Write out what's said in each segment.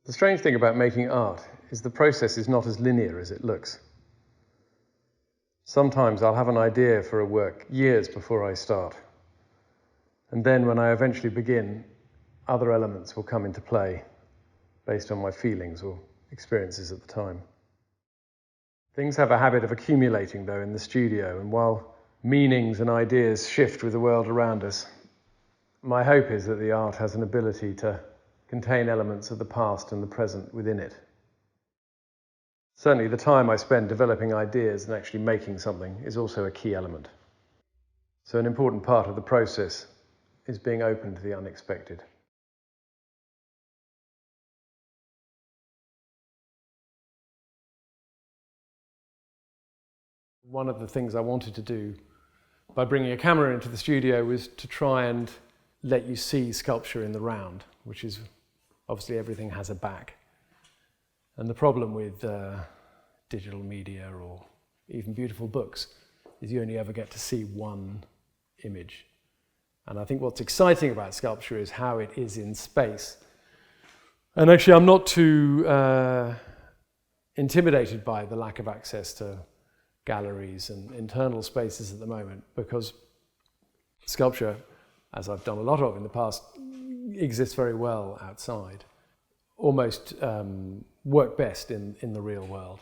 The strange thing about making art is the process is not as linear as it looks. Sometimes I'll have an idea for a work years before I start. And then when I eventually begin, other elements will come into play based on my feelings or experiences at the time. Things have a habit of accumulating, though, in the studio, and while meanings and ideas shift with the world around us, my hope is that the art has an ability to contain elements of the past and the present within it. Certainly the time I spend developing ideas and actually making something is also a key element. So an important part of the process is being open to the unexpected. One of the things I wanted to do by bringing a camera into the studio was to try and let you see sculpture in the round, which is obviously everything has a back. And the problem with digital media or even beautiful books is you only ever get to see one image. And I think what's exciting about sculpture is how it is in space. And actually I'm not too intimidated by the lack of access to galleries and internal spaces at the moment, because sculpture, as I've done a lot of in the past, exists very well outside, almost work best in the real world.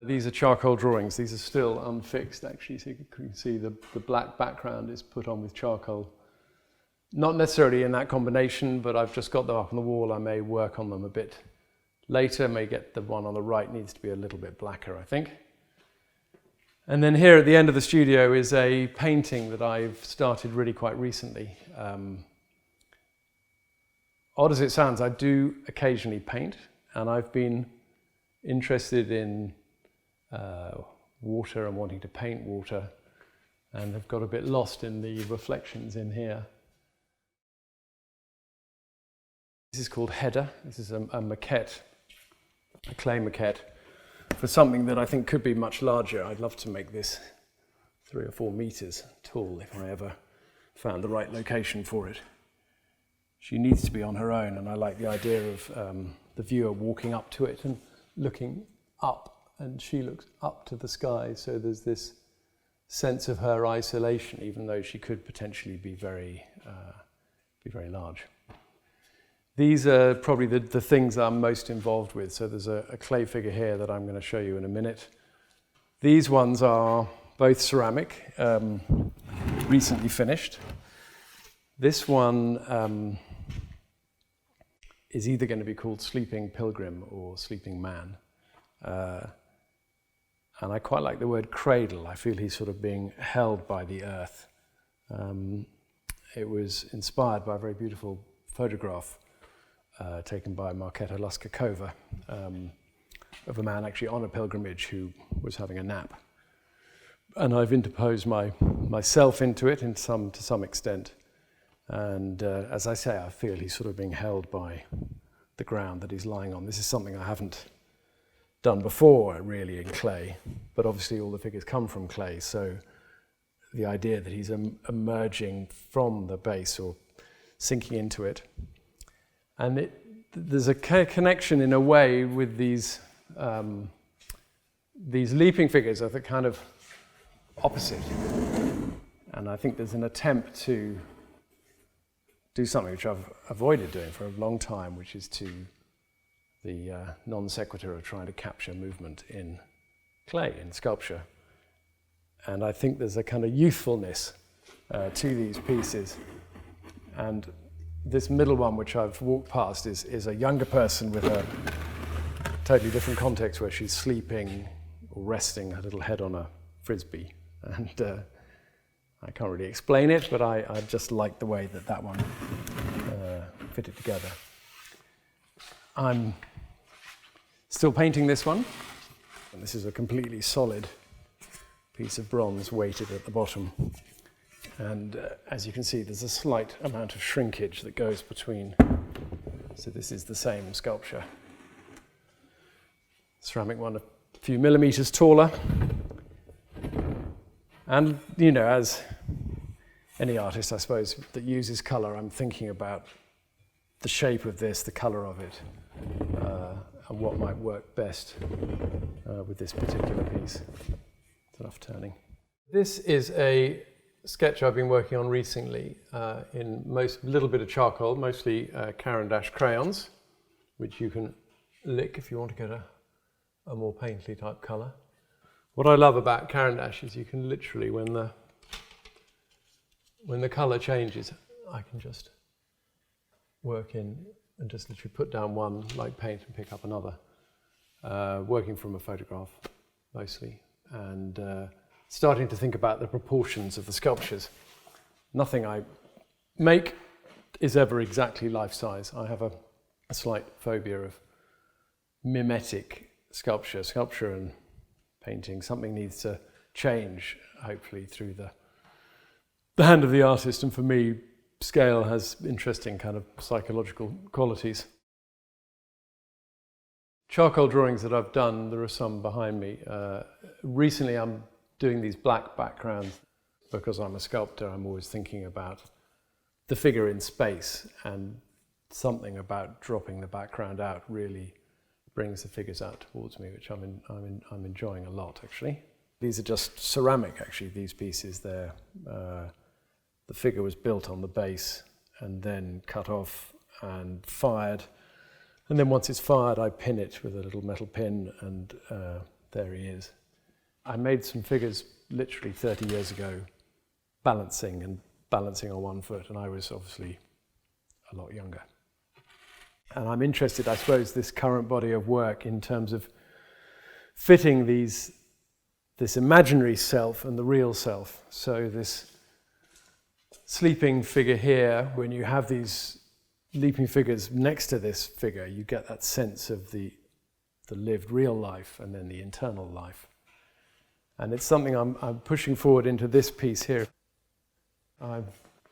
These are charcoal drawings. These are still unfixed, actually, so you can see the black background is put on with charcoal. Not necessarily in that combination, but I've just got them up on the wall. I may work on them a bit later, may get the one on the right needs to be a little bit blacker, I think. And then here at the end of the studio is a painting that I've started really quite recently. Odd as it sounds, I do occasionally paint, and I've been interested in water and wanting to paint water, and have got a bit lost in the reflections in here. This is called Header. This is a maquette, a clay maquette, for something that I think could be much larger. I'd love to make this 3 or 4 meters tall if I ever found the right location for it. She needs to be on her own, and I like the idea of the viewer walking up to it and looking up, and she looks up to the sky, so there's this sense of her isolation, even though she could potentially be very large. These are probably the things I'm most involved with. So there's a clay figure here that I'm going to show you in a minute. These ones are both ceramic, recently finished. This one is either going to be called Sleeping Pilgrim or Sleeping Man. And I quite like the word cradle. I feel he's sort of being held by the earth. It was inspired by a very beautiful photograph taken by Markéta Laskakova of a man actually on a pilgrimage who was having a nap. And I've interposed myself into it to some extent. And as I say, I feel he's sort of being held by the ground that he's lying on. This is something I haven't done before, really, in clay, but obviously all the figures come from clay, so the idea that he's emerging from the base or sinking into it. And there's a connection in a way with these leaping figures are the kind of opposite. And I think there's an attempt to do something which I've avoided doing for a long time, which is to the non sequitur of trying to capture movement in clay, in sculpture. And I think there's a kind of youthfulness to these pieces. And this middle one, which I've walked past, is a younger person with a totally different context where she's sleeping or resting her little head on a frisbee. And I can't really explain it, but I just like the way that one fitted together. I'm still painting this one, and this is a completely solid piece of bronze weighted at the bottom. And as you can see, there's a slight amount of shrinkage that goes between. So this is the same sculpture. Ceramic one a few millimeters taller. And, as any artist, I suppose, that uses colour, I'm thinking about the shape of this, the colour of it, and what might work best with this particular piece. It's enough turning. This is a sketch I've been working on recently in little bit of charcoal, mostly Caran d'Ache crayons, which you can lick if you want to get a more painterly type colour. What I love about Caran d'Ache is you can literally, when the colour changes, I can just work in and just literally put down one like paint and pick up another, working from a photograph mostly, and starting to think about the proportions of the sculptures. Nothing I make is ever exactly life-size. I have a slight phobia of mimetic sculpture and painting. Something needs to change, hopefully, through the hand of the artist, and for me, scale has interesting kind of psychological qualities. Charcoal drawings that I've done, there are some behind me. Recently I'm doing these black backgrounds. Because I'm a sculptor, I'm always thinking about the figure in space, and something about dropping the background out really brings the figures out towards me, which I'm enjoying a lot, actually. These are just ceramic, actually, these pieces. The figure was built on the base and then cut off and fired. And then once it's fired, I pin it with a little metal pin, and there he is. I made some figures literally 30 years ago, balancing on one foot, and I was obviously a lot younger. And I'm interested, I suppose, this current body of work in terms of fitting this imaginary self and the real self. So this sleeping figure here, when you have these leaping figures next to this figure, you get that sense of the lived real life and then the internal life. And it's something I'm pushing forward into this piece here. I've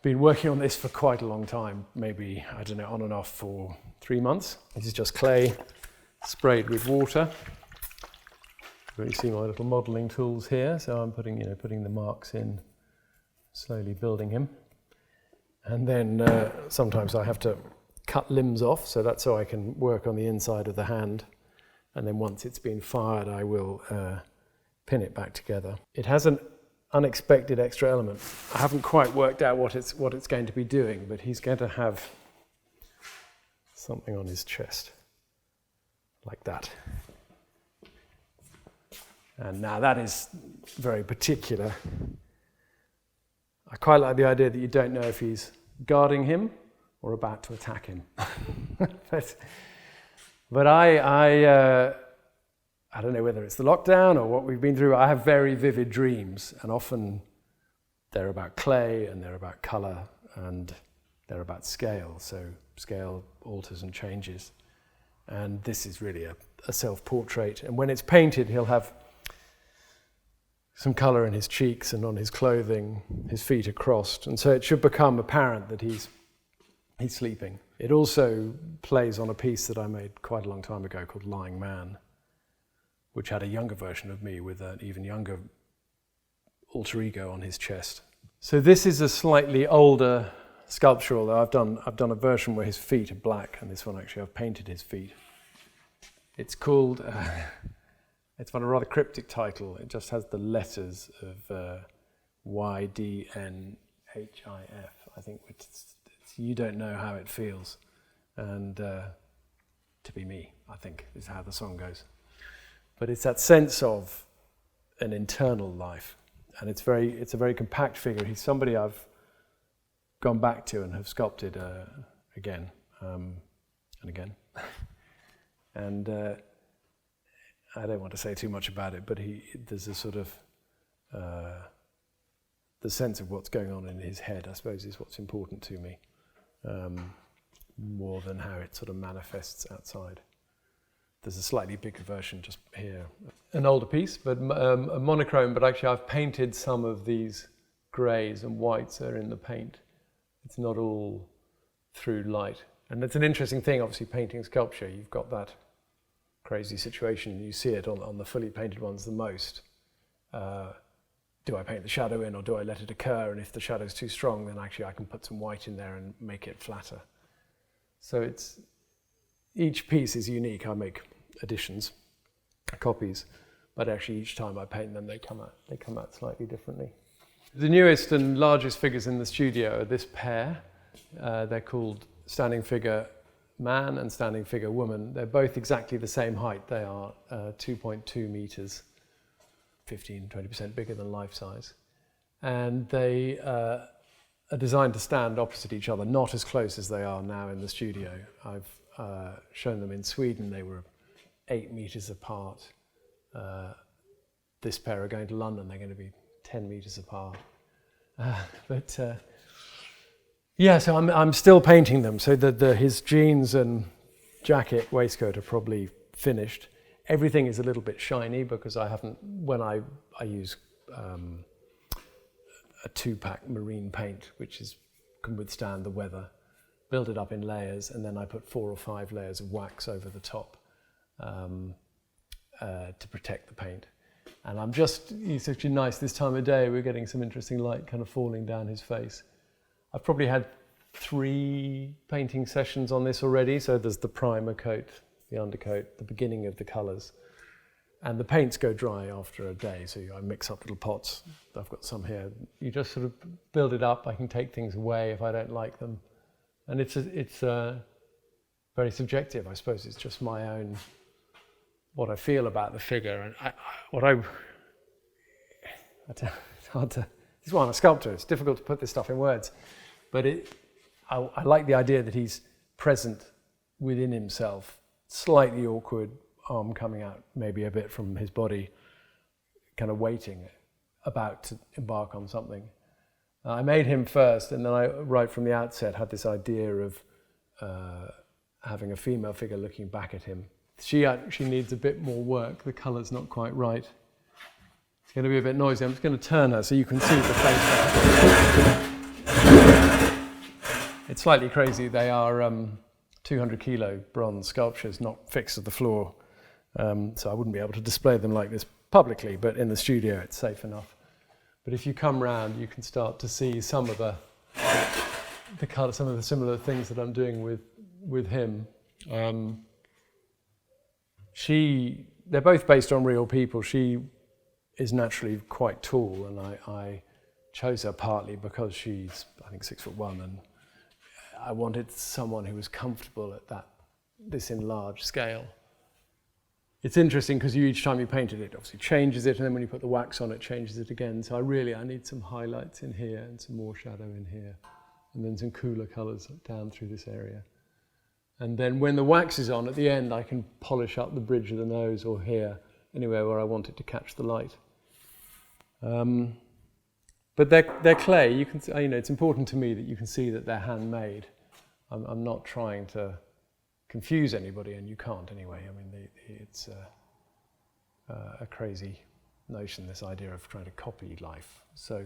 been working on this for quite a long time, maybe, I don't know, on and off for 3 months. This is just clay sprayed with water. You see my little modelling tools here, so I'm putting the marks in, slowly building him. And then sometimes I have to cut limbs off, so that's so I can work on the inside of the hand. And then once it's been fired, I will pin it back together. It has an unexpected extra element. I haven't quite worked out what it's going to be doing, but he's going to have something on his chest, like that. And now that is very particular. I quite like the idea that you don't know if he's guarding him or about to attack him. but I don't know whether it's the lockdown or what we've been through. I have very vivid dreams, and often they're about clay and they're about colour and they're about scale. So scale alters and changes. And this is really a self-portrait. And when it's painted, he'll have some colour in his cheeks and on his clothing. His feet are crossed, and so it should become apparent that he's sleeping. It also plays on a piece that I made quite a long time ago called Lying Man, which had a younger version of me with an even younger alter ego on his chest. So this is a slightly older sculpture, although I've done a version where his feet are black, and this one actually I've painted his feet. It's called, it's got a rather cryptic title. It just has the letters of YDNHIF, I think, which it's You Don't Know How It Feels. And to be me, I think, is how the song goes. But it's that sense of an internal life, and it's a very compact figure. He's somebody I've gone back to and have sculpted again and again. And I don't want to say too much about it, but there's a sort of the sense of what's going on in his head, I suppose, is what's important to me, more than how it sort of manifests outside. There's a slightly bigger version just here. An older piece, but a monochrome, but actually I've painted some of these greys and whites that are in the paint. It's not all through light. And it's an interesting thing, obviously, painting sculpture. You've got that crazy situation. You see it on the fully painted ones the most. Do I paint the shadow in, or do I let it occur? And if the shadow's too strong, then actually I can put some white in there and make it flatter. So each piece is unique. I make additions, copies, but actually each time I paint them, they come out slightly differently. The newest and largest figures in the studio are this pair. They're called Standing Figure Man and Standing Figure Woman. They're both exactly the same height. They are 2.2 meters, 15-20% bigger than life size. And they are designed to stand opposite each other, not as close as they are now in the studio. I've shown them in Sweden. They were 8 meters apart. This pair are going to London. They're going to be 10 meters apart. Yeah, so I'm still painting them. So his jeans and jacket, waistcoat are probably finished. Everything is a little bit shiny because I use a 2-pack marine paint, which can withstand the weather, build it up in layers, and then I put 4 or 5 layers of wax over the top to protect the paint. And it's actually nice this time of day, we're getting some interesting light kind of falling down his face. I've probably had 3 painting sessions on this already. So there's the primer coat, the undercoat, the beginning of the colours. And the paints go dry after a day. So I mix up little pots. I've got some here. You just sort of build it up. I can take things away if I don't like them. And it's very subjective, I suppose. It's just my own, what I feel about the figure. And it's hard to, this is why I'm a sculptor. It's difficult to put this stuff in words. But I like the idea that he's present within himself, slightly awkward, arm coming out maybe a bit from his body, kind of waiting, about to embark on something. I made him first, and then I, right from the outset, had this idea of having a female figure looking back at him. She actually needs a bit more work. The colour's not quite right. It's going to be a bit noisy. I'm just going to turn her so you can see the face. It's slightly crazy. They are 200 kilo bronze sculptures, not fixed to the floor. So I wouldn't be able to display them like this publicly, but in the studio it's safe enough. But if you come round, you can start to see some of the colour, some of the similar things that I'm doing with him. They're both based on real people. She is naturally quite tall, and I chose her partly because she's, I think, 6'1", and I wanted someone who was comfortable at this enlarged scale. It's interesting because each time you paint it, it obviously changes it, and then when you put the wax on, it changes it again. So I need some highlights in here and some more shadow in here, and then some cooler colours down through this area. And then when the wax is on, at the end, I can polish up the bridge of the nose or here, anywhere where I want it to catch the light. But they're clay. You can, it's important to me that you can see that they're handmade. I'm not trying to confuse anybody, and you can't anyway. I mean, it's a crazy notion, this idea of trying to copy life. So,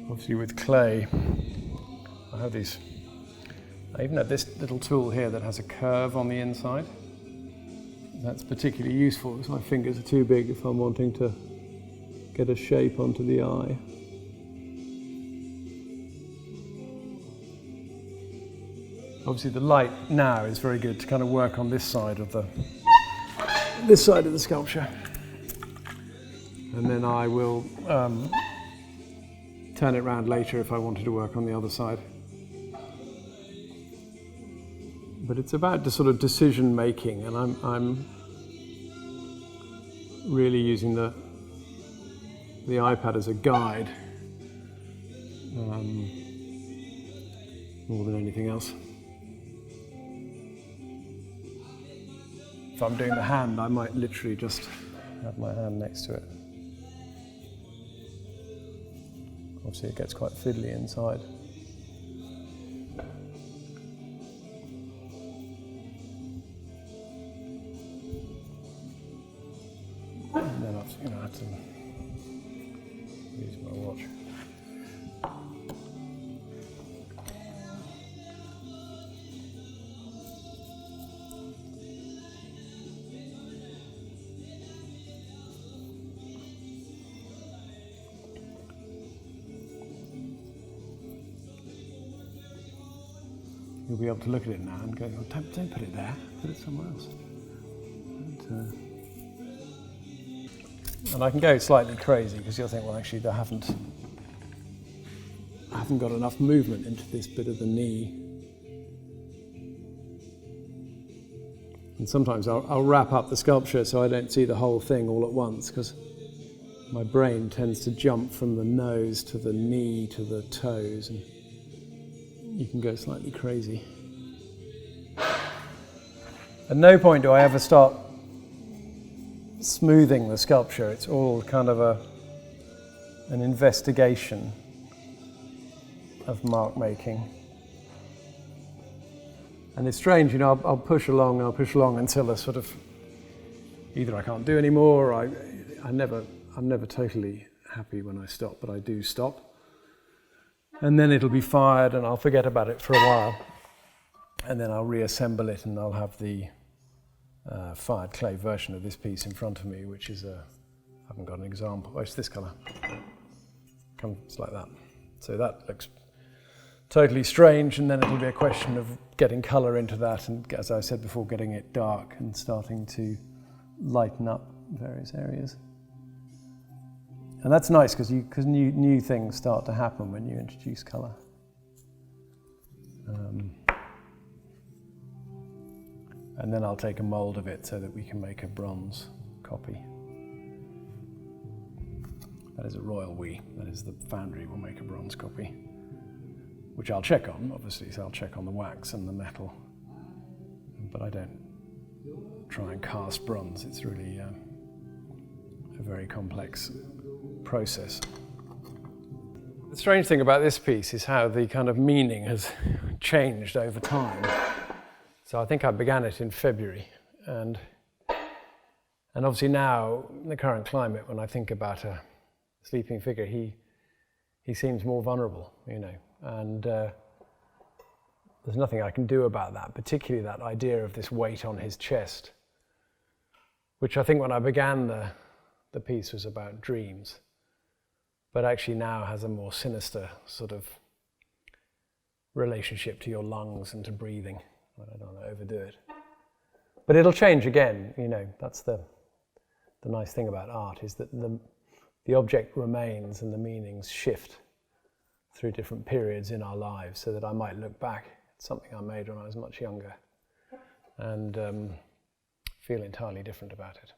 obviously with clay, I even have this little tool here that has a curve on the inside. That's particularly useful because my fingers are too big if I'm wanting to get a shape onto the eye. Obviously the light now is very good to kind of work on this side of the sculpture. And then I will turn it around later if I wanted to work on the other side. But it's about the sort of decision making, and I'm really using the iPad as a guide more than anything else. If I'm doing the hand, I might literally just have my hand next to it. Obviously it gets quite fiddly inside. And then I'm going to have to use my watch. you'll be able to look at it now and go, oh, don't put it there, put it somewhere else. And I can go slightly crazy because you'll think, well, actually, I haven't got enough movement into this bit of the knee. And sometimes I'll wrap up the sculpture so I don't see the whole thing all at once, because my brain tends to jump from the nose to the knee to the toes, and you can go slightly crazy. At no point do I ever start smoothing the sculpture. It's all kind of an investigation of mark making. And it's strange, you know, I'll push along until a sort of, either I can't do anymore, or I'm never totally happy when I stop, but I do stop. And then it'll be fired and I'll forget about it for a while. And then I'll reassemble it and I'll have the fired clay version of this piece in front of me, which is I haven't got an example. Oh, it's this colour. Comes like that. So that looks totally strange, and then it'll be a question of getting colour into that, and as I said before, getting it dark and starting to lighten up various areas. And that's nice because new things start to happen when you introduce colour. And then I'll take a mould of it so that we can make a bronze copy. That is a royal we. That is, the foundry will make a bronze copy, which I'll check on, obviously, so I'll check on the wax and the metal. But I don't try and cast bronze. It's really a very complex process. The strange thing about this piece is how the kind of meaning has changed over time. So I think I began it in February, and obviously now, in the current climate, when I think about a sleeping figure, he seems more vulnerable, you know, and there's nothing I can do about that, particularly that idea of this weight on his chest, which I think when I began the piece was about dreams, but actually now has a more sinister sort of relationship to your lungs and to breathing. I don't want to overdo it. But it'll change again, you know, that's the nice thing about art, is that the object remains and the meanings shift through different periods in our lives, so that I might look back at something I made when I was much younger and feel entirely different about it.